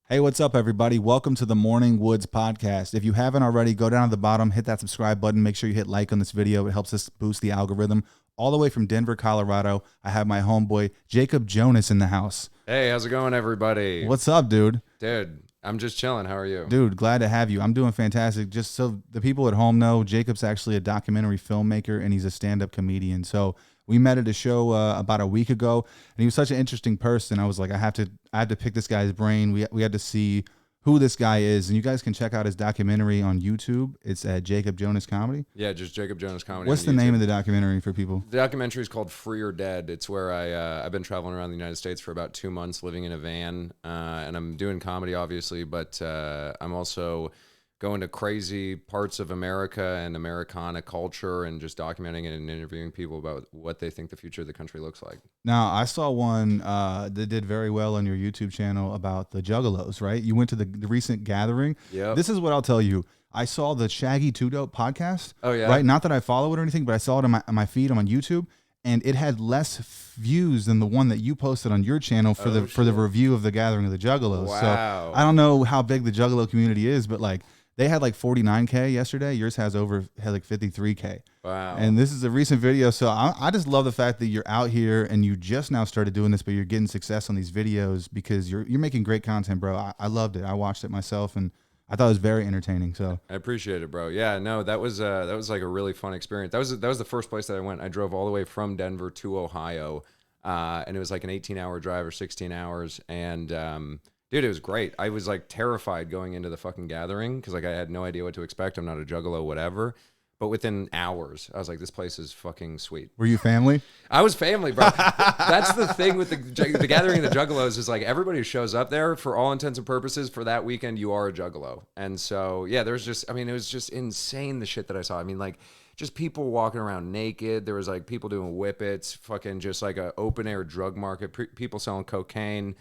Hey, what's up, everybody? Welcome to the Morning Woods podcast. If you haven't already, go down to the bottom, hit that subscribe button. Make sure you hit like on this video. It helps us boost the algorithm. All the way from Denver, Colorado, I have my homeboy, Jacob Jonas, in the house. Hey, how's it going, everybody? What's up, dude? Dude, I'm just chilling. How are you? Dude, glad to have you. I'm doing fantastic. Just so the people at home know, Jacob's actually a documentary filmmaker, and he's a stand-up comedian. So we met at a show about a week ago, and he was such an interesting person. I was like, I have to pick this guy's brain. We had to see who this guy is, and you guys can check out his documentary on YouTube. It's at Jacob Jonas Comedy. Yeah, just Jacob Jonas Comedy. What's the name of the documentary for people? The documentary is called Free or Dead. It's where I've been traveling around the United States for about 2 months, living in a van, and I'm doing comedy, obviously, but I'm also going to crazy parts of America and Americana culture and just documenting it and interviewing people about what they think the future of the country looks like. Now, I saw one that did very well on your YouTube channel about the Juggalos, right? You went to the recent gathering. Yeah. This is what I'll tell you. I saw the Shaggy 2 Dope podcast. Oh, yeah? Right? Not that I follow it or anything, but I saw it on my feed on YouTube, and it had less views than the one that you posted on your channel for the review of the gathering of the Juggalos. Wow. So I don't know how big the Juggalo community is, but like, they had like 49K yesterday. Yours had like 53K. Wow. And this is a recent video. So I just love the fact that you're out here and you just now started doing this, but you're getting success on these videos because you're making great content, bro. I loved it. I watched it myself and I thought it was very entertaining. So I appreciate it, bro. Yeah, no, that was like a really fun experience. That was the first place that I went. I drove all the way from Denver to Ohio, and it was like an 18-hour drive or 16 hours. And dude, it was great. I was like terrified going into the fucking gathering because like I had no idea what to expect. I'm not a juggalo, whatever. But within hours, I was like, this place is fucking sweet. Were you family? I was family, bro. That's the thing with the gathering of the juggalos is like everybody who shows up there, for all intents and purposes, for that weekend, you are a juggalo. And so, yeah, there's just, I mean, it was just insane the shit that I saw. I mean, like, just people walking around naked. There was like people doing whippets, fucking just like a open air drug market, people selling cocaine.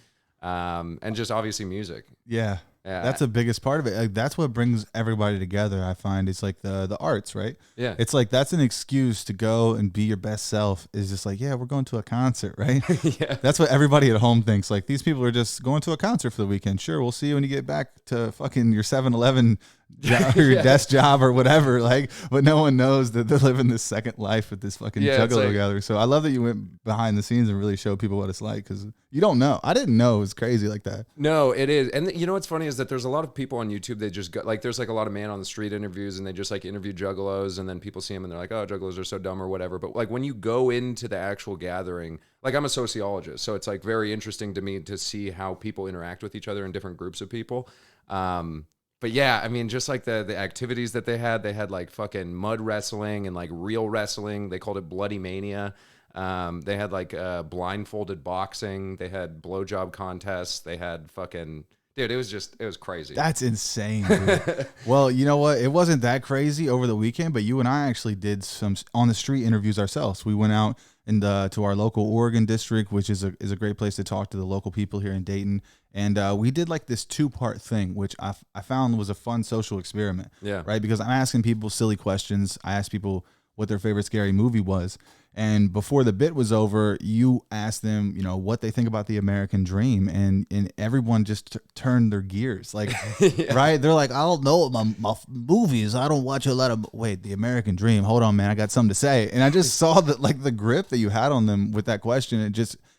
And just obviously music. Yeah. That's the biggest part of it. Like, that's what brings everybody together, I find. It's like the arts, right? Yeah. It's like that's an excuse to go and be your best self. Is just like, yeah, we're going to a concert, right? Yeah. That's what everybody at home thinks. Like, these people are just going to a concert for the weekend. Sure, we'll see you when you get back to fucking your 7-Eleven job or your desk job or whatever. Like, but no one knows that they're living this second life with this fucking juggalo gathering. So I love that you went behind the scenes and really showed people what it's like, because you don't know. I didn't know it was crazy like that. No, it is. And you know what's funny is that there's a lot of people on YouTube, they just go, like, there's like a lot of man on the street interviews and they just like interview juggalos, and then people see them and they're like, oh, juggalos are so dumb or whatever. But like when you go into the actual gathering, like I'm a sociologist, so it's like very interesting to me to see how people interact with each other in different groups of people. But yeah, I mean, just like the activities that they had like fucking mud wrestling and like real wrestling. They called it Bloody Mania. They had like blindfolded boxing. They had blowjob contests. They had fucking, dude, it was crazy. That's insane, dude. Well, you know what? It wasn't that crazy over the weekend, but you and I actually did some on the street interviews ourselves. We went out to our local Oregon district, which is a great place to talk to the local people here in Dayton. And we did like this 2-part thing, which I found was a fun social experiment. Yeah. Right. Because I'm asking people silly questions. I asked people what their favorite scary movie was. And before the bit was over, you asked them, you know, what they think about the American dream. And everyone just turned their gears. Like, yeah. Right. They're like, I don't know my movies. I don't watch a lot of, wait, the American dream. Hold on, man. I got something to say. And I just saw that, like, the grip that you had on them with that question.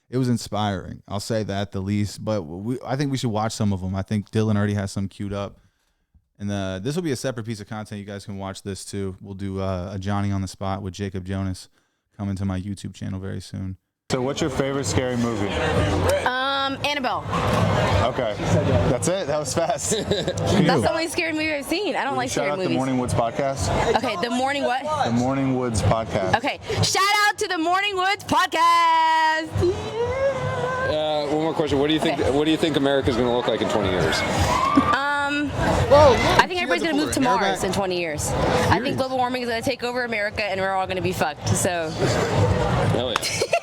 It was inspiring. I'll say that the least. But I think we should watch some of them. I think Dylan already has some queued up. And this will be a separate piece of content. You guys can watch this too. We'll do a Johnny on the Spot with Jacob Jonas coming to my YouTube channel very soon. So what's your favorite scary movie? Annabelle. Okay. That's it? That was fast. That's the only scary movie I've seen. I don't like scary movies. Shout out the Morning Woods podcast. Okay, the Morning what? The Morning Woods podcast. Okay, shout out to the Morning Woods podcast. One more question. What do you think? Okay. What do you think America's going to look like in 20 years? I think everybody's going to move to Mars in 20 years. I think global warming is going to take over America and we're all going to be fucked. So. Hell yeah.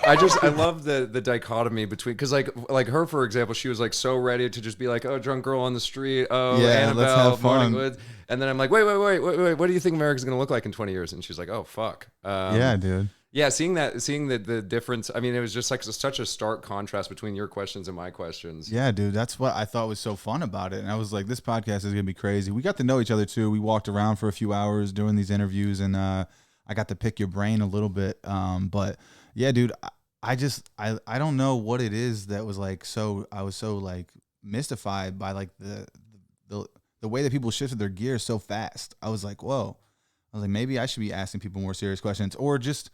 I love the dichotomy between, because like her, for example, she was like so ready to just be like, oh, drunk girl on the street, oh, yeah, Annabelle, Morning Woods. And then I'm like, wait, what do you think America's going to look like in 20 years? And she's like, oh, fuck. Yeah, dude. Yeah, seeing the difference. I mean, it was just like such a stark contrast between your questions and my questions. Yeah, dude, that's what I thought was so fun about it. And I was like, this podcast is gonna be crazy. We got to know each other too. We walked around for a few hours doing these interviews, and I got to pick your brain a little bit. But yeah, dude, I don't know what it is that was like. So I was so like mystified by like the way that people shifted their gears so fast. I was like, whoa. I was like, maybe I should be asking people more serious questions, or just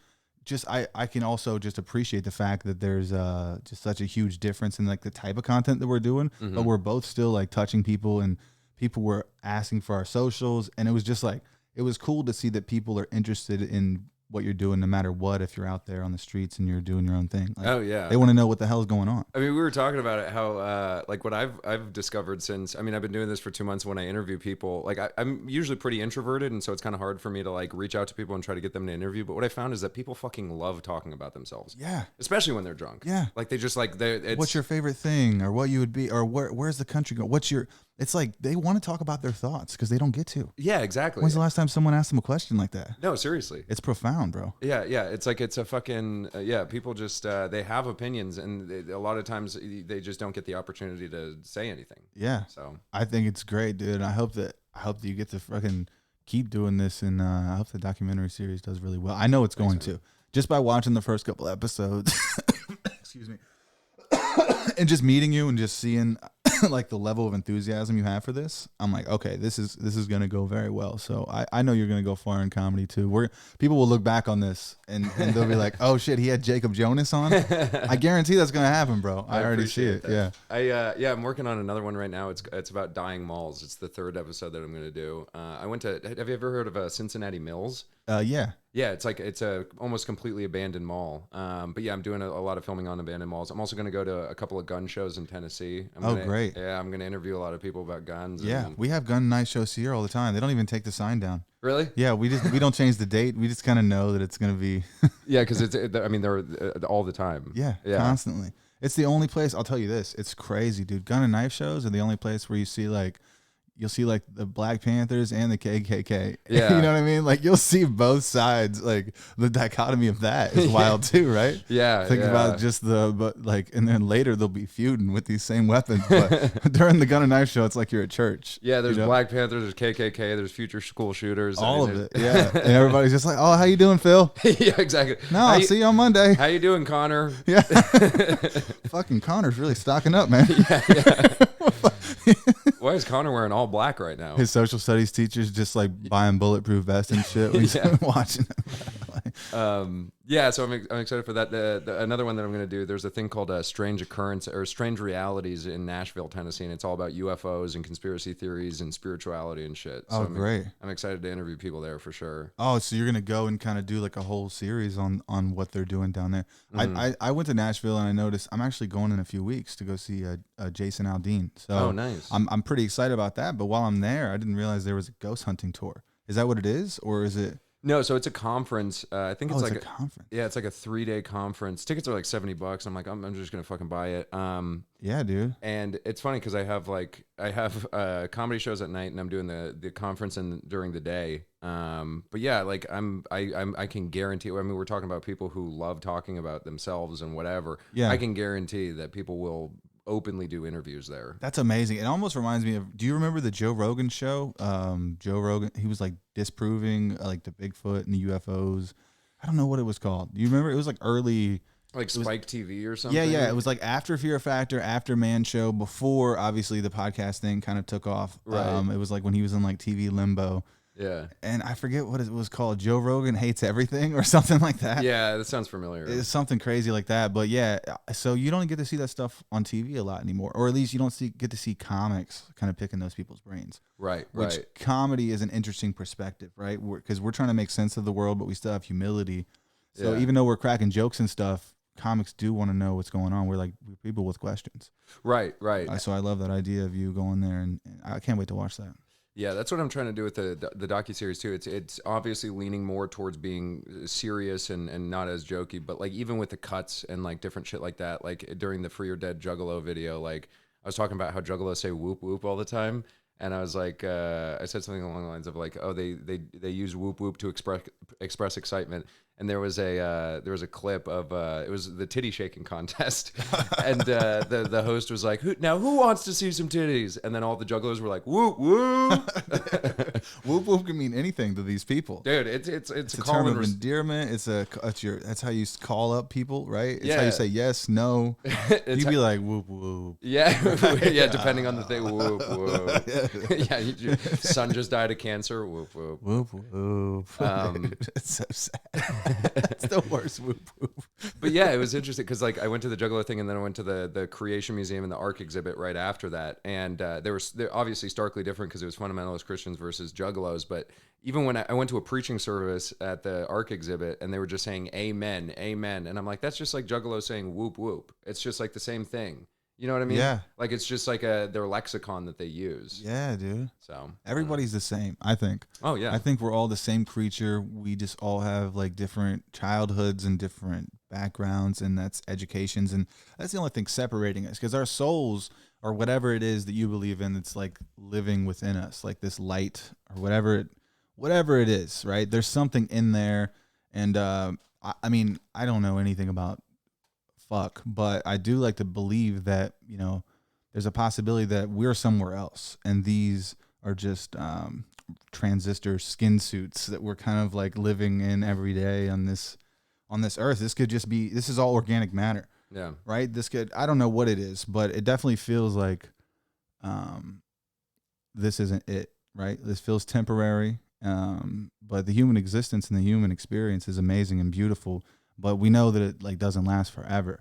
I can also just appreciate the fact that there's just such a huge difference in like the type of content that we're doing, but we're both still like touching people, and people were asking for our socials, and it was just like, it was cool to see that people are interested in what you're doing no matter what. If you're out there on the streets and you're doing your own thing, like, oh yeah, they want to know what the hell's going on. I mean, we were talking about it, how like what I've discovered since, I mean, I've been doing this for 2 months. When I interview people, like I'm usually pretty introverted, and so it's kind of hard for me to like reach out to people and try to get them to interview. But what I found is that people fucking love talking about themselves. Yeah, especially when they're drunk. Yeah, like they just like what's your favorite thing, or what you would be, or where's the country going? What's your? It's like they want to talk about their thoughts because they don't get to. Yeah, exactly. When's the last time someone asked them a question like that? No, seriously. It's profound, bro. Yeah. It's like, it's a fucking, people just, they have opinions, and a lot of times they just don't get the opportunity to say anything. Yeah. So I think it's great, dude. I hope that you get to fucking keep doing this, and I hope the documentary series does really well. I know it's going to. Just by watching the first couple episodes. Excuse me. And just meeting you and just seeing like the level of enthusiasm you have for this, I'm like, okay, this is gonna go very well. So I know you're gonna go far in comedy too. People will look back on this and they'll be like, oh shit, he had Jacob Jonas on. I guarantee that's gonna happen, bro. I already see it. That. Yeah. I'm working on another one right now. It's about dying malls. It's the 3rd episode that I'm gonna do. Have you ever heard of Cincinnati Mills? Yeah. Yeah, it's a almost completely abandoned mall. But yeah, I'm doing a lot of filming on abandoned malls. I'm also going to go to a couple of gun shows in Tennessee. Great. Yeah, I'm going to interview a lot of people about guns. Yeah, we have gun night shows here all the time. They don't even take the sign down. Really? Yeah, we don't change the date. We just kind of know that it's going to be. Yeah, because I mean, they're all the time. Yeah, constantly. It's the only place. I'll tell you this. It's crazy, dude. Gun and knife shows are the only place where you'll see like the Black Panthers and the KKK. Yeah. You know what I mean? Like you'll see both sides. Like the dichotomy of that is wild too, right? Yeah. Think about just and then later they'll be feuding with these same weapons. But during the gun and knife show, it's like you're at church. Yeah, there's Black Panthers, there's KKK, there's future school shooters. All of it. Yeah. And everybody's just like, oh, how you doing, Phil? Yeah, exactly. No, I'll see you on Monday. How you doing, Connor? Yeah. Fucking Connor's really stocking up, man. Yeah. Why is Connor wearing all black right now? His social studies teacher's just like buying bulletproof vests and shit. We've been watching him. Yeah, so I'm excited for that. Another one that I'm going to do, there's a thing called Strange Occurrence or Strange Realities in Nashville, Tennessee, and it's all about UFOs and conspiracy theories and spirituality and shit. So great. I'm excited to interview people there for sure. Oh, so you're going to go and kind of do like a whole series on what they're doing down there. Mm-hmm. I went to Nashville and I noticed I'm actually going in a few weeks to go see Jason Aldean. So nice. I'm pretty excited about that. But while I'm there, I didn't realize there was a ghost hunting tour. Is that what it is? Or is it? No, so it's a conference. I think it's like a conference. Yeah, it's like a 3-day conference. Tickets are like $70. I'm like, I'm just gonna fucking buy it. Yeah, dude. And it's funny because I have comedy shows at night, and I'm doing the conference during the day. But yeah, like I can guarantee. I mean, we're talking about people who love talking about themselves and whatever. Yeah, I can guarantee that people will openly do interviews there. That's amazing. It almost reminds me of, do you remember the Joe Rogan show? Joe Rogan, he was like disproving like the Bigfoot and the UFOs. I don't know what it was called. Do you remember? It was like early, like Spike TV or something. Yeah. It was like after Fear Factor, after Man Show, before obviously the podcast thing kind of took off. Right. It was like when he was in like TV limbo. Yeah. And I forget what it was called. Joe Rogan Hates Everything or something like that. Yeah, that sounds familiar. It's something crazy like that. But yeah, so you don't get to see that stuff on TV a lot anymore. Or at least you don't get to see comics kind of picking those people's brains. Right. Which comedy is an interesting perspective, right? Because we're trying to make sense of the world, but we still have humility. So even though we're cracking jokes and stuff, comics do want to know what's going on. We're people with questions. Right. So I love that idea of you going there, and I can't wait to watch that. Yeah, that's what I'm trying to do with the docuseries too. It's obviously leaning more towards being serious and not as jokey, but like even with the cuts and like different shit like that, like during the Free or Dead Juggalo video, like I was talking about how Juggalos say whoop whoop all the time, and I was like, I said something along the lines of like, oh, they use whoop whoop to express excitement, and there was a clip of it was the titty shaking contest, and the host was like, who wants to see some titties? And then all the jugglers were like, whoop whoop. Whoop whoop can mean anything to these people, dude. It's a term common of endearment. That's how you call up people, right? It's how Yeah. you say yes, no. You'd be like whoop whoop. Yeah, yeah. Depending on the thing, whoop whoop. Yeah, your son just died of cancer. Whoop whoop. Whoop whoop. It's so sad. It's the worst whoop whoop. But yeah, it was interesting because like I went to the Juggalo thing and then I went to the Creation Museum and the Ark exhibit right after that, and they're obviously starkly different because it was fundamentalist Christians versus Juggalos. But even when I went to a preaching service at the Ark exhibit and they were just saying amen, amen, and I'm like, that's just like Juggalos saying whoop whoop. It's just like the same thing. You know what I mean? Yeah. Like it's just like their lexicon that they use. Yeah, dude. So Everybody's the same, I think. Oh yeah. I think we're all the same creature. We just all have like different childhoods and different backgrounds, and that's educations, and that's the only thing separating us, because our souls, or whatever it is that you believe in, it's like living within us, like this light or whatever it is, right? There's something in there, and I mean, I don't know anything about fuck, but I do like to believe that, you know, there's a possibility that we're somewhere else, and these are just transistor skin suits that we're kind of like living in every day on this earth. This is all organic matter. Yeah. Right? I don't know what it is, but it definitely feels like this isn't it, right? This feels temporary. But the human existence and the human experience is amazing and beautiful, but we know that it like doesn't last forever.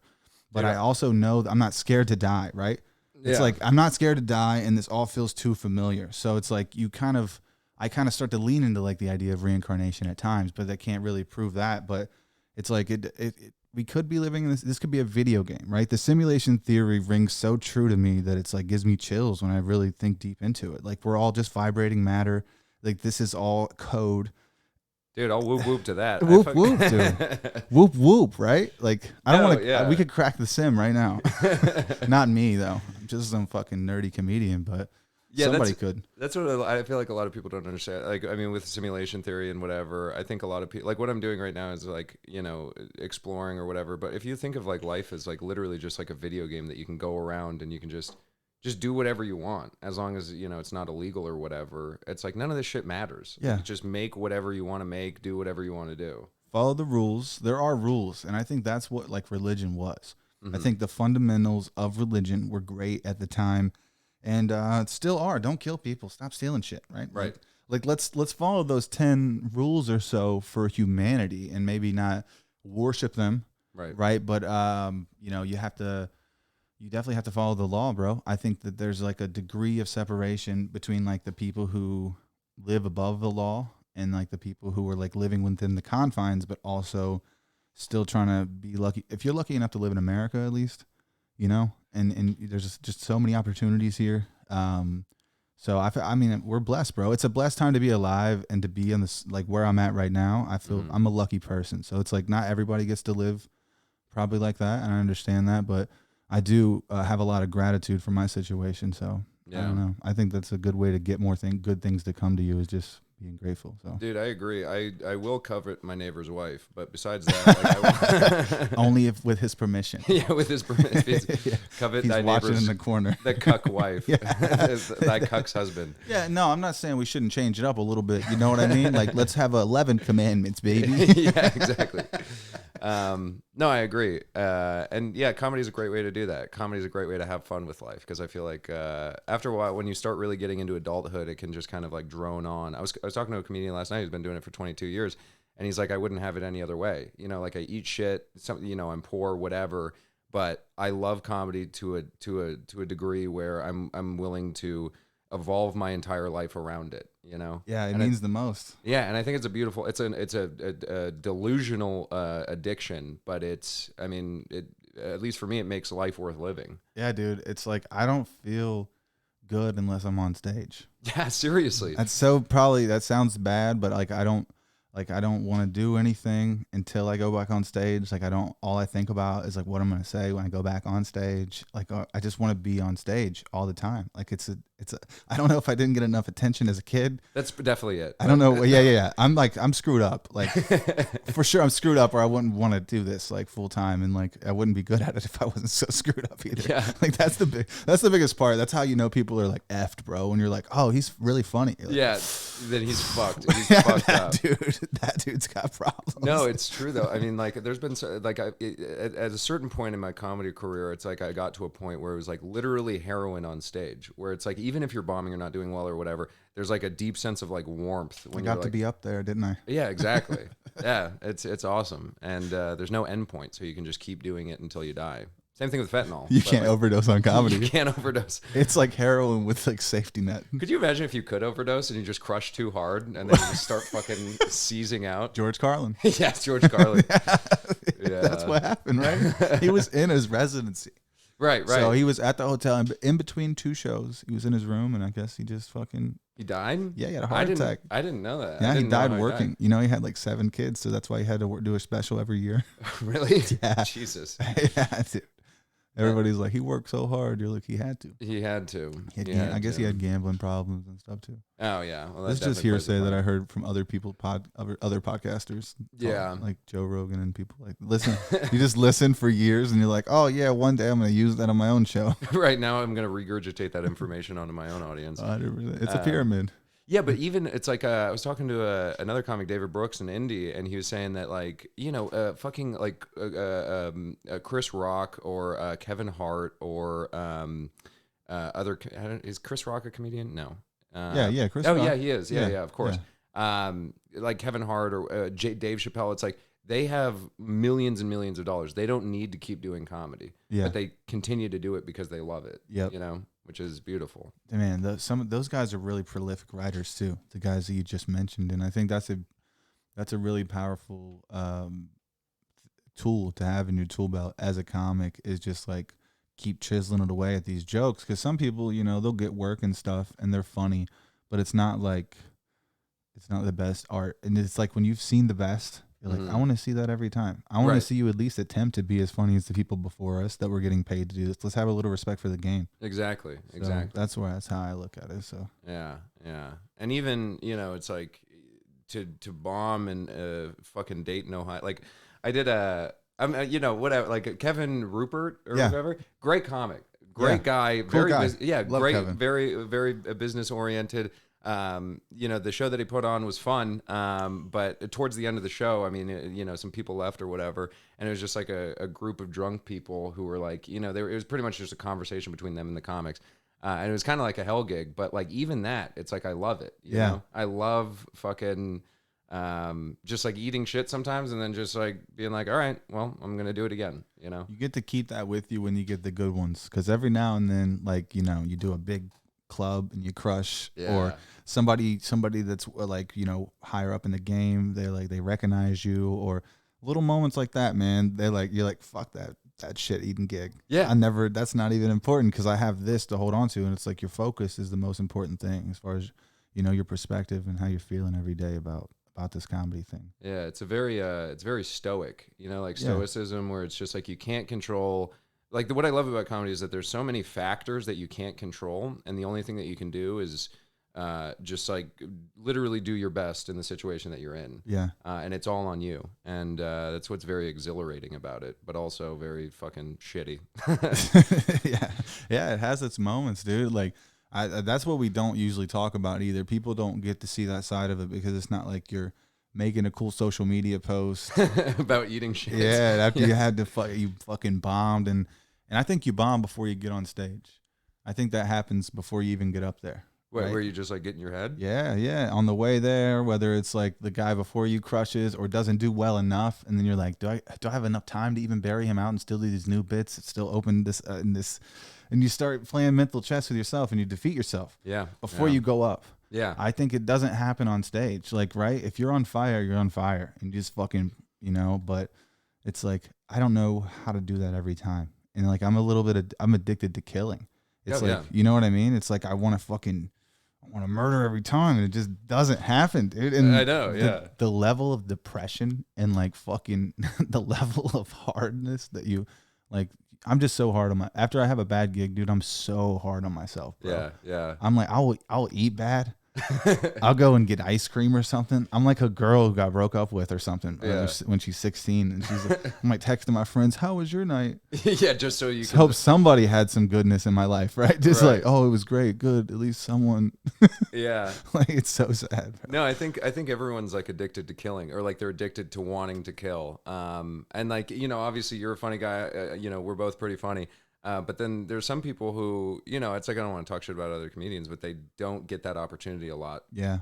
But I also know that I'm not scared to die, right? It's like, I'm not scared to die, and this all feels too familiar. So it's like I kind of start to lean into like the idea of reincarnation at times, but they can't really prove that. But it's like we could be living in this could be a video game, right? The simulation theory rings so true to me that it's like gives me chills when I really think deep into it. Like we're all just vibrating matter. Like this is all code. Dude, I'll whoop whoop to that. Whoop whoop, dude. Whoop whoop, right? Like I don't want to. Yeah. We could crack the sim right now. Not me though. I'm just some fucking nerdy comedian, but somebody could. That's what I feel like a lot of people don't understand. Like, I mean, with simulation theory and whatever, I think a lot of people, like what I'm doing right now is like, you know, exploring or whatever. But if you think of like life as like literally just like a video game that you can go around and you can just do whatever you want, as long as, you know, it's not illegal or whatever. It's like none of this shit matters. Yeah. Like, just make whatever you want to make, do whatever you want to do. Follow the rules. There are rules, and I think that's what like religion was. I think the fundamentals of religion were great at the time, and still are. Don't kill people. Stop stealing shit. Right. Right. Like let's follow those 10 rules or so for humanity, and maybe not worship them. Right. Right. But you know, you definitely have to follow the law, bro. I think that there's like a degree of separation between like the people who live above the law and like the people who are like living within the confines, but also still trying to be lucky. If you're lucky enough to live in America, at least, you know, and there's just so many opportunities here. So I mean, we're blessed, bro. It's a blessed time to be alive and to be on this, like where I'm at right now. I feel I'm a lucky person. So it's like not everybody gets to live probably like that, and I understand that, but I do have a lot of gratitude for my situation. So I don't know. I think that's a good way to get more good things to come to you, is just being grateful. So, dude, I agree. I will covet my neighbor's wife, but besides that, like, only if with his permission. Yeah, with his permission. Covet He's thy watching neighbor's in the corner. the cuck wife, thy cuck's husband. Yeah, no, I'm not saying we shouldn't change it up a little bit. You know what I mean? Like, let's have 11 commandments, baby. Yeah, exactly. No, I agree. And yeah, comedy is a great way to do that. Comedy is a great way to have fun with life, because I feel like after a while, when you start really getting into adulthood, it can just kind of like drone on. I was talking to a comedian last night who's been doing it for 22 years, and he's like, I wouldn't have it any other way. You know, like I eat shit, something, you know, I'm poor, whatever, but I love comedy to a degree where I'm willing to evolve my entire life around it, you know? Yeah, it means the most. Yeah, and I think it's a beautiful, it's a delusional addiction, but it's, I mean, it, at least for me, it makes life worth living. Yeah, dude, it's like I don't feel good unless I'm on stage. Yeah, seriously. That sounds bad, but like I don't Like, I don't want to do anything until I go back on stage. Like, all I think about is like what I'm going to say when I go back on stage. Like, I just want to be on stage all the time. Like, I don't know if I didn't get enough attention as a kid. That's definitely it. I don't know. Yeah. I'm screwed up. Like, for sure I'm screwed up, or I wouldn't want to do this like full time. And like, I wouldn't be good at it if I wasn't so screwed up either. Yeah. Like, that's the biggest part. That's how you know people are like effed, bro. When you're like, oh, he's really funny. Like, yeah. Then he's fucked. He's fucked up. That dude's got problems. No, it's true though. I mean, like, there's been like at a certain point in my comedy career, it's like I got to a point where it was like literally heroin on stage, where it's like even if you're bombing or not doing well or whatever, there's like a deep sense of like warmth. When I got you're to like, be up there, didn't I? yeah, exactly. Yeah, it's awesome, and there's no end point, so you can just keep doing it until you die. Same thing with fentanyl. You can't overdose on comedy. You can't overdose. It's like heroin with like safety net. Could you imagine if you could overdose and you just crush too hard and then you just start fucking seizing out? George Carlin. Yes, George Carlin. Yeah. That's what happened, right? He was in his residency. Right. So he was at the hotel in between two shows. He was in his room, and I guess he just fucking... He died? Yeah, he had a heart attack. I didn't know that. Yeah, he died working. Died. You know, he had like 7 kids, so that's why he had to do a special every year. Really? Yeah. Jesus. Yeah, dude. Everybody's like, he worked so hard. You're like, he had to. He had to. I guess he had gambling problems and stuff too. Oh yeah. Well, that's just hearsay that I heard from other people, other podcasters. Yeah. Like Joe Rogan and people like listen. You just listen for years and you're like, oh yeah, one day I'm going to use that on my own show. Right now, I'm going to regurgitate that information onto my own audience. 100%. It's a pyramid. Yeah, but even it's like I was talking to another comic, David Brooks in Indy, and he was saying that like fucking like Chris Rock or Kevin Hart or other is Chris Rock a comedian? No. Yeah, Chris. Oh Rock. yeah, he is. Yeah, of course. Yeah. Like Kevin Hart or Dave Chappelle. It's like they have millions and millions of dollars. They don't need to keep doing comedy, but they continue to do it because they love it. Yep. Which is beautiful. Man, some of those guys are really prolific writers too. The guys that you just mentioned, and I think that's a really powerful tool to have in your tool belt as a comic. Is just like keep chiseling it away at these jokes, because some people, they'll get work and stuff and they're funny, but it's not the best art. And it's like when you've seen the best, you're like, I want to see that every time. I want to see you at least attempt to be as funny as the people before us that were getting paid to do this. Let's have a little respect for the game. Exactly. That's how I look at it. So yeah. And even it's like to bomb in fucking Dayton, Ohio. Like I did whatever. Like Kevin Rupert or whatever. Great comic, great guy, cool very guy. Love great, Kevin. very very business oriented. The show that he put on was fun, but towards the end of the show, I mean, some people left or whatever, and it was just like a group of drunk people who were like, it was pretty much just a conversation between them and the comics, and it was kind of like a hell gig, but like even that, it's like I love it. You know? I love fucking just like eating shit sometimes, and then just like being like, all right, well, I'm gonna do it again. You get to keep that with you when you get the good ones, because every now and then, like you do a big club and you crush, or somebody that's like higher up in the game, they recognize you, or little moments like that, man. You're like fuck that shit eating gig. That's not even important because I have this to hold on to, and it's like your focus is the most important thing as far as your perspective and how you're feeling every day about this comedy thing. It's very stoic, like stoicism, where it's just like you can't control. Like what I love about comedy is that there's so many factors that you can't control, and the only thing that you can do is just like literally do your best in the situation that you're in. And it's all on you, and that's what's very exhilarating about it, but also very fucking shitty. It has its moments, dude. Like that's what we don't usually talk about either. People don't get to see that side of it because it's not like you're making a cool social media post about eating shit. After you had to you fucking bombed, and I think you bomb before you get on stage. I think that happens before you even get up there. Right? Where you just like get in your head? Yeah. On the way there, whether it's like the guy before you crushes or doesn't do well enough, and then you're like, do I have enough time to even bury him out and still do these new bits? It's still open this and you start playing mental chess with yourself and you defeat yourself. Before you go up. I think it doesn't happen on stage. Like, right? If you're on fire, you're on fire, and you just fucking, but it's like, I don't know how to do that every time. And like, I'm addicted to killing. It's you know what I mean? It's like, I want to want to murder every time, and it just doesn't happen, dude. And I know, the level of depression and like fucking the level of hardness that you like. I'm just so hard on my. After I have a bad gig, dude, I'm so hard on myself, bro. Yeah. I'm like, I'll eat bad. I'll go and get ice cream or something. I'm like a girl who got broke up with or something when she's 16, and she's like, I'm like texting my friends, "How was your night?" Yeah, just so you can hope somebody had some goodness in my life, right? Just like, oh, it was great, good. At least someone. Yeah, like it's so sad, bro. No, I think everyone's like addicted to killing, or like they're addicted to wanting to kill. And like, you know, obviously you're a funny guy. You know, we're both pretty funny. But then there's some people who, you know, it's like I don't want to talk shit about other comedians, but they don't get that opportunity a lot. Yeah.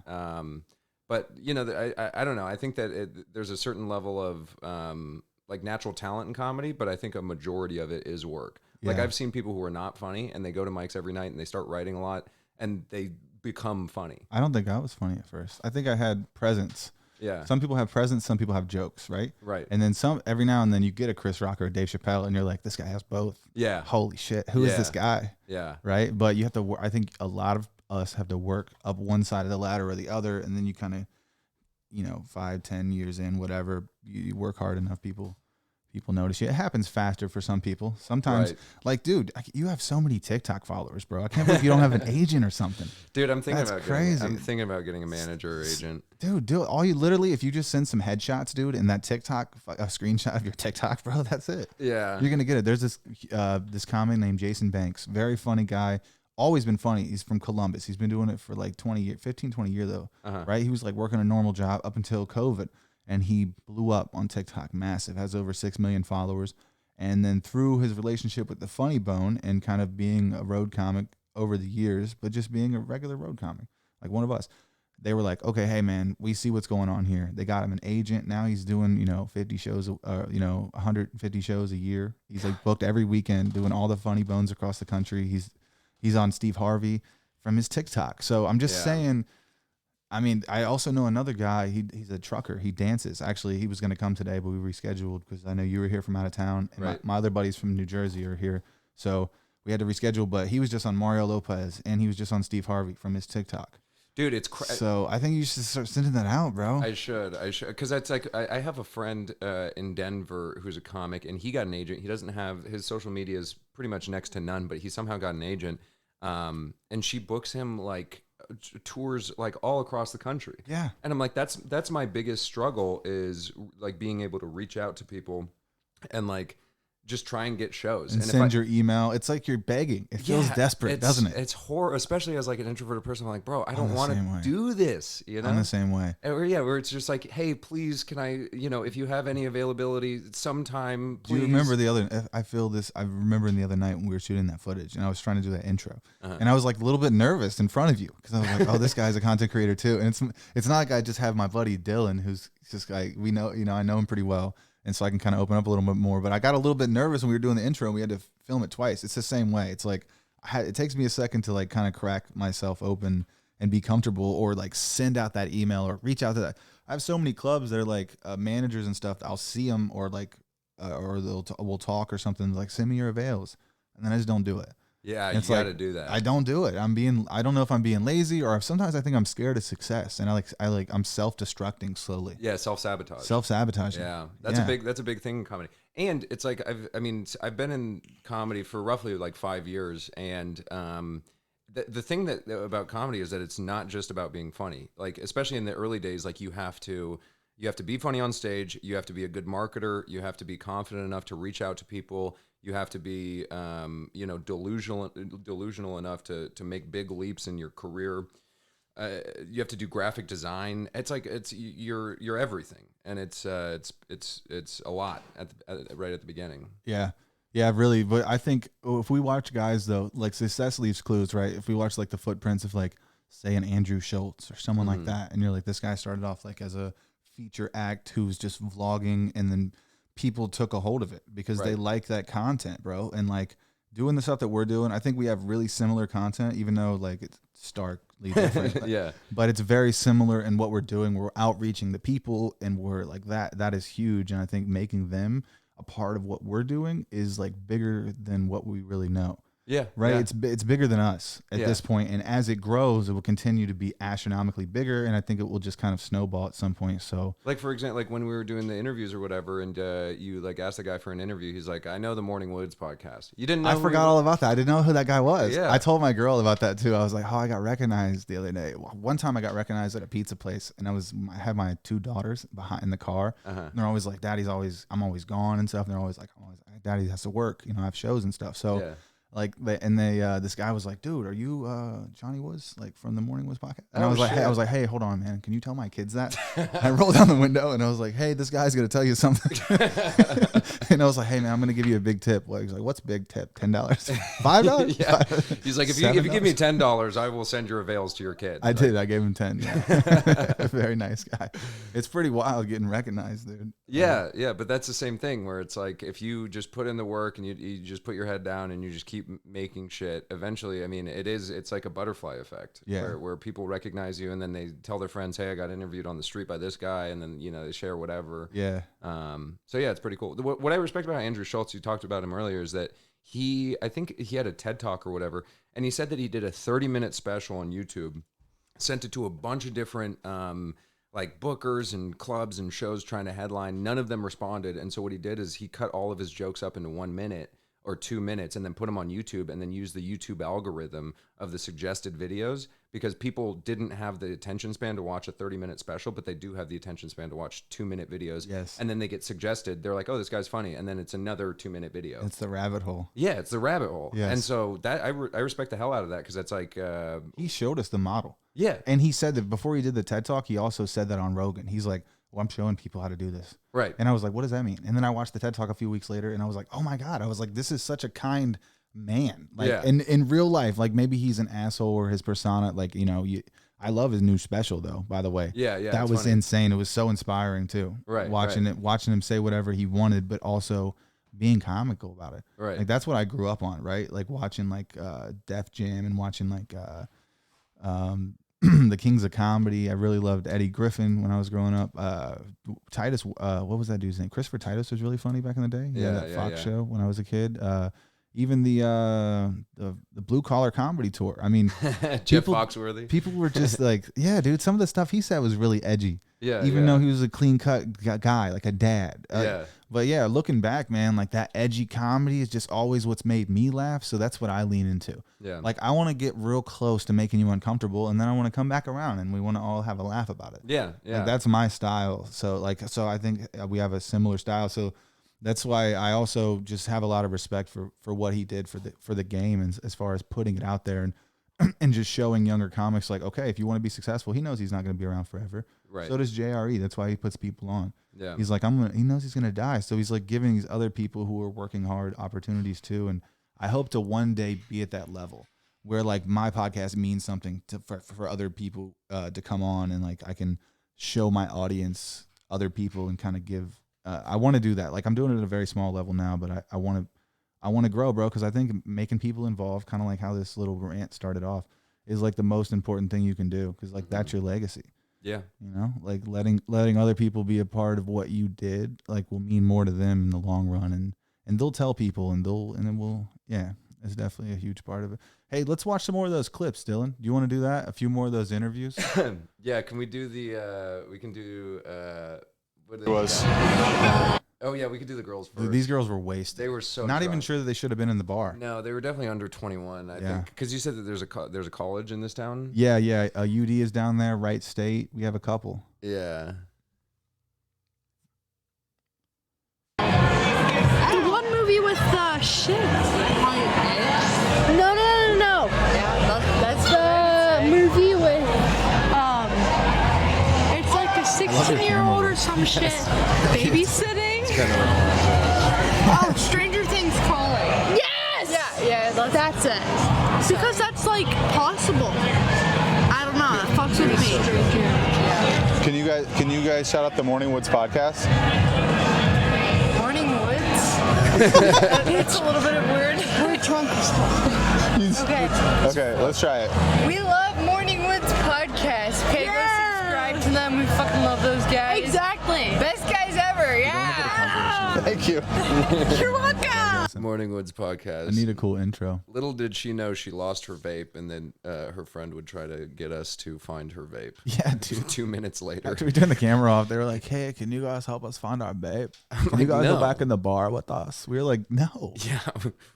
But you know, I don't know. I think that there's a certain level of like natural talent in comedy, but I think a majority of it is work. Yeah. Like I've seen people who are not funny and they go to mics every night and they start writing a lot and they become funny. I don't think I was funny at first. I think I had presence. Yeah. Some people have presence, some people have jokes, right? Right. And then every now and then you get a Chris Rock or a Dave Chappelle and you're like, this guy has both. Yeah. Holy shit. Who is this guy? Yeah. Right. But you have to, I think a lot of us have to work up one side of the ladder or the other. And then you kind of, you know, 5-10 years in, whatever, you work hard enough, people notice you. It happens faster for some people. Sometimes, like, dude, you have so many TikTok followers, bro. I can't believe you don't have an agent or something. Dude, I'm thinking crazy. I'm thinking about getting a manager or agent. Dude, all you literally, if you just send some headshots, dude, and that TikTok, a screenshot of your TikTok, bro, that's it. Yeah. You're gonna get it. There's this comic named Jason Banks, very funny guy. Always been funny. He's from Columbus. He's been doing it for like 20 years, 15, 20 years though, right? He was like working a normal job up until COVID. And he blew up on TikTok, massive, has over 6 million followers. And then through his relationship with the Funny Bone and kind of being a road comic over the years, but just being a regular road comic, like one of us, they were like, okay, hey man, we see what's going on here. They got him an agent. Now he's doing, 50 shows, 150 shows a year. He's like booked every weekend doing all the Funny Bones across the country. He's on Steve Harvey from his TikTok. So I'm just saying, I mean, I also know another guy. He's a trucker. He dances. Actually, he was going to come today, but we rescheduled because I know you were here from out of town. And my other buddies from New Jersey are here. So we had to reschedule, but he was just on Mario Lopez and he was just on Steve Harvey from his TikTok. Dude, it's so I think you should start sending that out, bro. I should. Because that's like, I have a friend in Denver who's a comic and he got an agent. He doesn't have, his social media is pretty much next to none, but he somehow got an agent. And she books him like tours like all across the country. Yeah. And I'm like, that's my biggest struggle is like being able to reach out to people and like just try and get shows. And send your email. It's like you're begging. It feels desperate, doesn't it? It's horror, especially as like an introverted person. I'm like, bro, I don't want to do this, you know? I'm the same way. Where it's just like, hey, please, can I, if you have any availability sometime, please. Do you remember I remember the other night when we were shooting that footage and I was trying to do that intro. And I was like a little bit nervous in front of you because I was like, oh, this guy's a content creator too. And it's not like I just have my buddy Dylan, who's just like, I know him pretty well. And so I can kind of open up a little bit more. But I got a little bit nervous when we were doing the intro and we had to film it twice. It's the same way. It's like, it takes me a second to like kind of crack myself open and be comfortable or like send out that email or reach out to that. I have so many clubs that are like managers and stuff. I'll see them or like, or we'll talk or something like, send me your avails. And then I just don't do it. Yeah, you got to do that. I don't do it. I don't know if I'm being lazy or sometimes I think I'm scared of success and I'm self-destructing slowly. Yeah, self-sabotage. Self-sabotaging. Yeah. That's a big thing in comedy. And it's like I've been in comedy for roughly like 5 years and the thing about comedy is that it's not just about being funny. Like especially in the early days like you have to be funny on stage, you have to be a good marketer, you have to be confident enough to reach out to people. You have to be, delusional enough to make big leaps in your career. You have to do graphic design. It's like you're everything, and it's a lot right at the beginning. Yeah, really. But I think if we watch guys though, like success leaves clues, right? If we watch like the footprints of like say an Andrew Schultz or someone like that, and you're like, this guy started off like as a feature act who's just vlogging, and then people took a hold of it because they like that content, bro. And like doing the stuff that we're doing, I think we have really similar content, even though like it's starkly different. Yeah. But it's very similar in what we're doing. We're outreaching the people and we're like that is huge. And I think making them a part of what we're doing is like bigger than what we really know. Yeah. Right. Yeah. It's bigger than us at Yeah. this point, and as it grows, it will continue to be astronomically bigger, and I think it will just kind of snowball at some point. So, Like, for example, like when we were doing the interviews or whatever, and you like asked the guy for an interview, he's like, I know the Morning Woods podcast. You didn't know I who forgot he all was? about that. I didn't know who that guy was. Yeah. I told my girl about that too. I was like, oh, I got recognized the other day. One time I got recognized at a pizza place, and I had my 2 daughters behind in the car. And they're always like, I'm always gone and stuff. And they're always like, Daddy has to work. I have shows and stuff. So. Yeah. Like this guy was like, dude, are you Johnny Woods, like from the Morning Woods podcast? And Oh, I was like, hey, hold on, man, can you tell my kids that? I rolled down the window and I was like, hey, this guy's gonna tell you something. And I was like, hey man, I'm gonna give you a big tip. Well, he's like, what's big tip? $10, $5? Yeah. He's like, if you give me $7? $10, I will send your avails to your kid. I did. I gave him 10. Yeah. Very nice guy. It's pretty wild getting recognized, dude. Yeah, yeah, but that's the same thing where it's like if you just put in the work and you just put your head down and you just keep making shit, eventually, I mean, it's like a butterfly effect. Yeah. Where people recognize you and then they tell their friends, hey, I got interviewed on the street by this guy, and then they share whatever. Yeah. So yeah, it's pretty cool. What I respect about Andrew Schultz, you talked about him earlier, is that I think he had a TED Talk or whatever, and he said that he did a 30-minute special on YouTube, sent it to a bunch of different like bookers and clubs and shows trying to headline. None of them responded. And so what he did is he cut all of his jokes up into 1 minute or 2 minutes and then put them on YouTube and then used the YouTube algorithm of the suggested videos, because people didn't have the attention span to watch a 30-minute special, but they do have the attention span to watch 2-minute videos. Yes. And then they get suggested. They're like, oh, this guy's funny. And then it's another 2-minute video. It's the rabbit hole. Yeah, it's the rabbit hole. Yes. And so that I respect the hell out of that, because that's like... He showed us the model. Yeah. And he said that before he did the TED Talk, he also said that on Rogan. He's like, well, I'm showing people how to do this. Right. And I was like, what does that mean? And then I watched the TED Talk a few weeks later, and I was like, oh my God. I was like, this is such a kind man. Like, Yeah. in real life, like maybe he's an asshole or his persona, like, I love his new special though, by the way. Yeah, yeah. That it's was funny. insane. It was so inspiring too. Right, Watching him say whatever he wanted, but also being comical about it. Right. Like that's what I grew up on, right? Like watching like Def Jam and watching like the Kings of Comedy. I really loved Eddie Griffin when I was growing up. Titus, what was that dude's name? Christopher Titus was really funny back in the day. That Fox show when I was a kid. Even the Blue Collar Comedy Tour. I mean, Jeff Foxworthy. People were just like, yeah, dude. Some of the stuff he said was really edgy. Yeah. Even though he was a clean cut guy, like a dad. Yeah. But yeah, looking back, man, like that edgy comedy is just always what's made me laugh. So that's what I lean into. Yeah. Like I want to get real close to making you uncomfortable, and then I want to come back around, and we want to all have a laugh about it. Yeah. Yeah. Like, that's my style. So I think we have a similar style. So that's why I also just have a lot of respect for what he did for the game, and as far as putting it out there and just showing younger comics like, okay, if you want to be successful, he knows he's not going to be around forever. Right. So does JRE. That's why he puts people on. Yeah. He's like, he knows he's going to die. So he's like giving these other people who are working hard opportunities too. And I hope to one day be at that level where like my podcast means something for other people to come on, and like I can show my audience other people and kind of give. I want to do that. Like I'm doing it at a very small level now, but I want to grow, bro. Cause I think making people involved, kind of like how this little rant started off, is like the most important thing you can do. Cause like that's your legacy. Yeah. Like letting other people be a part of what you did, like will mean more to them in the long run. And they'll tell people and then we'll, it's definitely a huge part of it. Hey, let's watch some more of those clips, Dylan. Do you want to do that? A few more of those interviews? Yeah. Can we do we can do, what It was. Oh yeah, we could do the girls first. These girls were wasted. They were so not even drunk. sure that they should have been in the bar. No, they were definitely under 21. I think because you said that there's a college in this town. Yeah. UD is down there, Wright State. We have a couple. Yeah. The one movie with the shit. No. That's the movie with it's like a 16-year-old or some shit babysitting. Oh, Stranger Things calling. Yes. Yeah, that's it. Because that's like possible. I don't know. That fucks with me. Can you guys shout out the Morning Woods podcast? Morning Woods. It's a little bit weird. We're drunk as fuck. Okay. Okay, let's try it. We love Morning Woods podcast. Okay, go subscribe to and them. We fucking love those guys. Exactly. Best guys ever. Yeah. Thank you. You're welcome. Morning Woods podcast. I need a cool intro. Little did she know she lost her vape, and then her friend would try to get us to find her vape. Yeah, dude. 2 minutes later. After we turned the camera off, they were like, "Hey, can you guys help us find our babe? Can you guys no. go back in the bar with us?" We were like, "No, Yeah,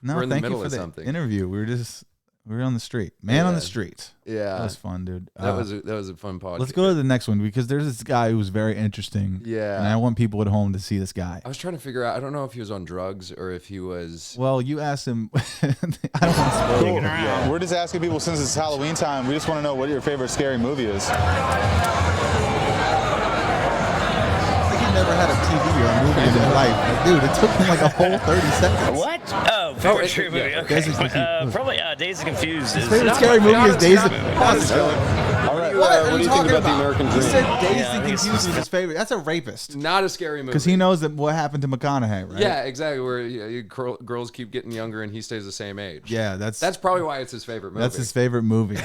no, we're in the thank middle you for of the something. interview. We were on the street, man, on the street. Yeah, That was fun, dude. that was a fun podcast. Let's go to the next one because there's this guy who's very interesting. Yeah. and I want people at home to see this guy. I was trying to figure out. I don't know if he was on drugs or if he was. Well, you asked him. I don't want to spoil it. Yeah, we're just asking people since it's Halloween time. We just want to know what your favorite scary movie is. Never had a TV or a movie in his life. Like, dude, it took him like a whole 30 seconds. What? Oh, favorite scary movie. Okay. Dazed and Confused. Probably Dazed and Confused. His favorite scary movie is Dazed and Confused. All right. What are you talking about the American He Dream? said Dazed Yeah, and I guess Confused was his favorite. That's a rapist. Not a scary movie. Because he knows that what happened to McConaughey, right? Yeah, exactly. Where girls keep getting younger and he stays the same age. Yeah, That's probably why it's his favorite movie. that's his favorite movie.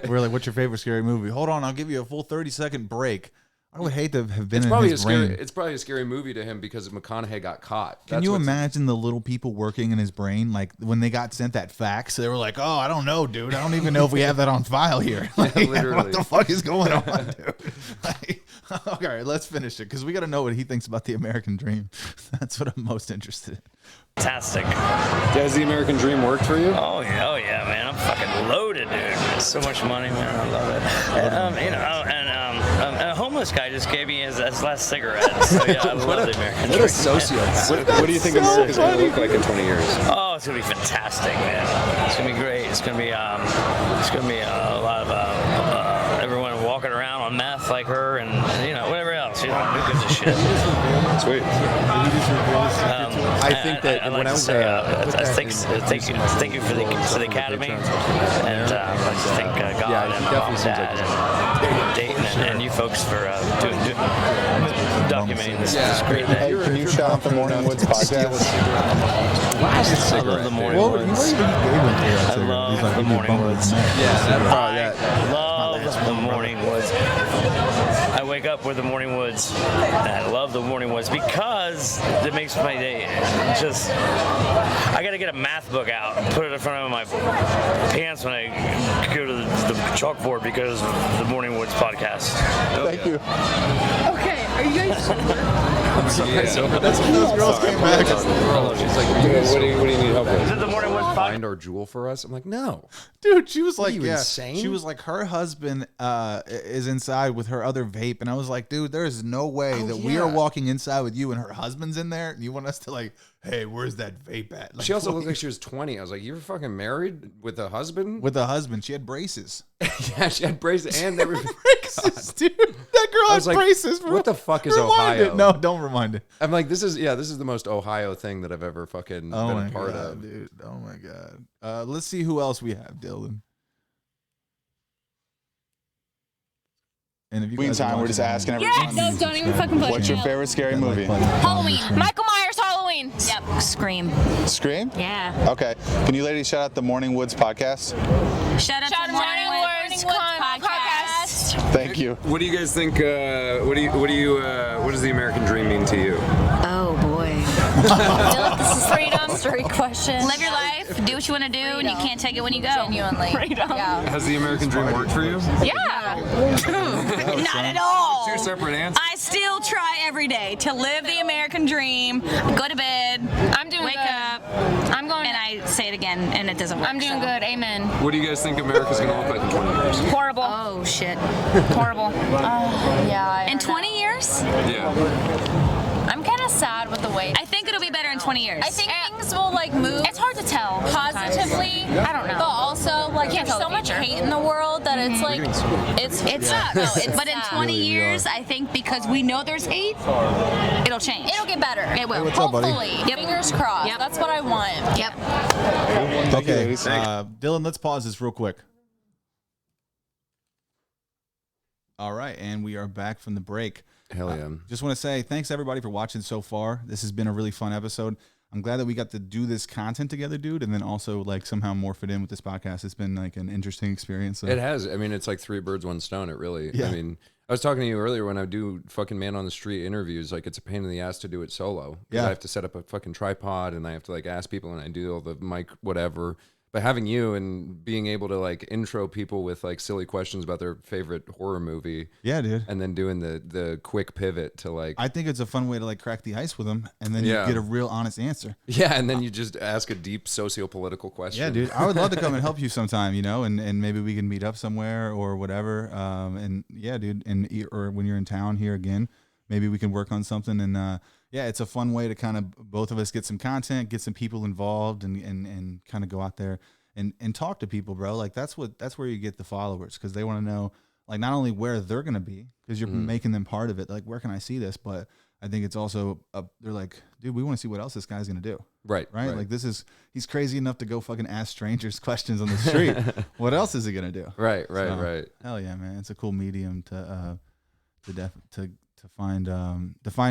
We're like, what's your favorite scary movie? Hold on, I'll give you a full 30-second break. I would hate to have been It's in probably his brain. It's probably a scary movie to him because McConaughey got caught. Can you imagine the little people working in his brain? Like when they got sent that fax, they were like, "Oh, I don't know, dude. I don't even know if we have that on file here. Like, literally. what the fuck is going on, dude?" Like, okay, let's finish it because we got to know what he thinks about the American dream. That's what I'm most interested in. Fantastic. Has the American dream worked for you? Oh yeah, man. I'm fucking loaded, dude. So much money, man. I love it. And a homeless guy just gave me his last cigarette. So yeah, I love the American dream. What a sociopath. What do you think America's going to look like in 20 years? Oh, it's gonna be fantastic, man. It's gonna be great. It's gonna be a lot of everyone walking around on meth like her, and whatever else. Who gives a shit? Sweet. I think that I'd like to say thank you for the academy, and I'd like to thank God and mom, dad, and Dayton, and you folks for documenting this great day. Hey, can you shout out the Morning Woods podcast? I love the Morning Woods. I love the Morning Woods. I love the Morning Woods. I wake up with the Morning Woods, and I love the Morning Woods because it makes my day. I got to get a math book out and put it in front of my pants when I go to the chalkboard because of the Morning Woods podcast. Thank you. Okay, are you guys sober? That's when those girls came back. She's like, what do you need help with? Is it the Morning Woods podcast? Find our jewel for us? I'm like, no. Dude, she was like, you insane? She was like, her husband is inside with her other vape. And I was like, dude, there is no way that we are walking inside with you and her husband's in there. And you want us to like, hey, where's that vape at? Like, She also looked like she was 20. I was like, you were fucking married with a husband? with a husband. She had braces. Yeah, she had braces and everything. Braces, dude. That girl I had was like, braces. what the fuck is Rewind Ohio? it. No, don't remind it. I'm like, this is the most Ohio thing that I've ever fucking been a part of. dude. Oh my god. Let's see who else we have, Dylan. And if you guys are Meantime, we're just asking everyone. Yeah, don't even fucking push What's me. your favorite scary movie? Halloween. Michael Myers Halloween. Yep. Scream. Scream? Yeah. Okay. Can you ladies shout out the Morning Woods podcast? Shout out to Morning Woods podcast. Thank you. What do you guys think? What does the American dream mean to you? Oh boy. This is freedom. Straight question. Live your life. Do what you want to do, and you can't take it when you go. Genuinely. Freedom. Yeah. Has the American dream worked for you? Yeah. Not at all. Two separate answers. I still try every day to live the American dream. Go to bed. I'm doing wake good. up. I'm going. And I say it again, and it doesn't work. I'm doing good. Amen. What do you guys think America's going to look like in 20 years? Horrible. Oh shit. Horrible. Yeah. In 20 years? Yeah. I'm kind of sad with the way. I think it'll be better in 20 years. I think things will like move. It's hard to tell. Positively. I don't know. But also, like, Can't there's tell so the much future. hate in the world that it's like, it sucks. No, it's but in sad. 20 years, I think because we know there's hate, it'll change. It'll get better. It will. what's up, buddy? Hopefully. Yep. Fingers crossed. Yep. That's what I want. Yep. Thank you, Okay, ladies. Dylan, let's pause this real quick. All right, and we are back from the break. Hell yeah. Just want to say thanks everybody for watching so far. This has been a really fun episode. I'm glad that we got to do this content together, dude, and then also like somehow morph it in with this podcast. It's been like an interesting experience. So. It has. I mean, it's like three birds, one stone. It really. Yeah. I mean, I was talking to you earlier when I do fucking man on the street interviews. Like, it's a pain in the ass to do it solo. Yeah. I have to set up a fucking tripod and I have to like ask people and I do all the mic whatever. But having you and being able to like intro people with like silly questions about their favorite horror movie. Yeah, dude. And then doing the quick pivot to like. I think it's a fun way to like crack the ice with them, and then you get a real honest answer. Yeah, and then you just ask a deep socio-political question. Yeah, dude. I would love to come and help you sometime, you know, and maybe we can meet up somewhere or whatever. And yeah, dude, or when you're in town here again, maybe we can work on something. And yeah, it's a fun way to kind of both of us get some content, get some people involved, and kind of go out there and talk to people, bro. Like that's where you get the followers, because they want to know like not only where they're gonna be, because you're making them part of it. Like, where can I see this? But I think it's also they're like, dude, we want to see what else this guy's gonna do. Right. Like he's crazy enough to go fucking ask strangers questions on the street. What else is he gonna do? Right. Hell yeah, man. It's a cool medium to find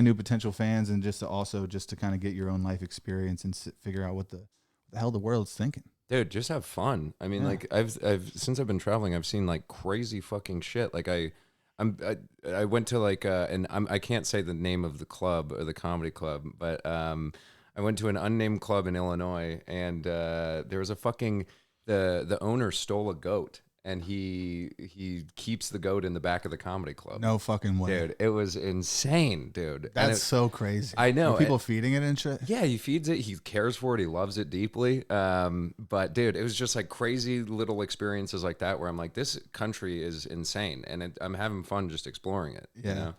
new potential fans, and just to kind of get your own life experience and figure out what the hell the world's thinking. Dude, just have fun. I mean, like I've since I've been traveling, I've seen like crazy fucking shit. Like I went to like I can't say the name of the club or the comedy club, but I went to an unnamed club in Illinois, and there was a fucking the owner stole a goat. And he keeps the goat in the back of the comedy club. No fucking way. Dude, it was insane, dude. That's so crazy. I know. Were people feeding it and shit? Yeah, he feeds it. He cares for it. He loves it deeply. But, dude, it was just like crazy little experiences like that where I'm like, this country is insane. And I'm having fun just exploring it. Yeah. You know?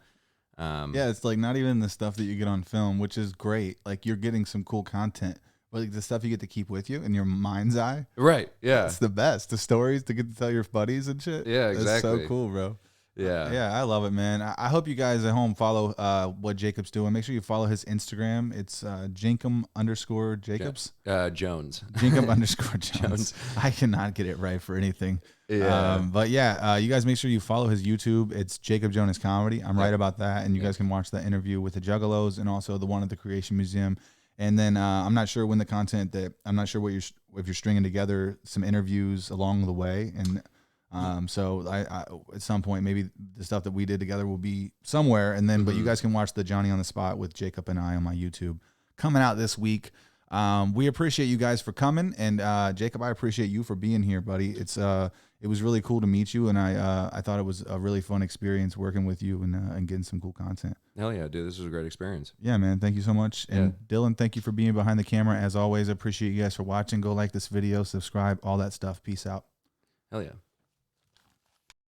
Yeah, it's like not even the stuff that you get on film, which is great. Like, you're getting some cool content. But like the stuff you get to keep with you in your mind's eye. Right. Yeah. It's the best. The stories to get to tell your buddies and shit. Yeah, exactly. That's so cool, bro. Yeah. Yeah, I love it, man. I hope you guys at home follow what Jacob's doing. Make sure you follow his Instagram. It's Jinkum_Jacobs. Jones. Jinkum_Jones. I cannot get it right for anything. Yeah. But yeah, you guys make sure you follow his YouTube. It's Jacob Jonas Comedy. I'm right about that. And you guys can watch the interview with the Juggalos and also the one at the Creation Museum. And then I'm not sure when the content I'm not sure if you're stringing together some interviews along the way. And so I at some point, maybe the stuff that we did together will be somewhere. And then, but you guys can watch the Johnny on the Spot with Jacob and I on my YouTube coming out this week. We appreciate you guys for coming. And Jacob, I appreciate you for being here, buddy. It was really cool to meet you. And I thought it was a really fun experience working with you and getting some cool content. Hell yeah, dude. This was a great experience. Yeah, man. Thank you so much. And Dylan, thank you for being behind the camera. As always, I appreciate you guys for watching. Go like this video, subscribe, all that stuff. Peace out. Hell yeah.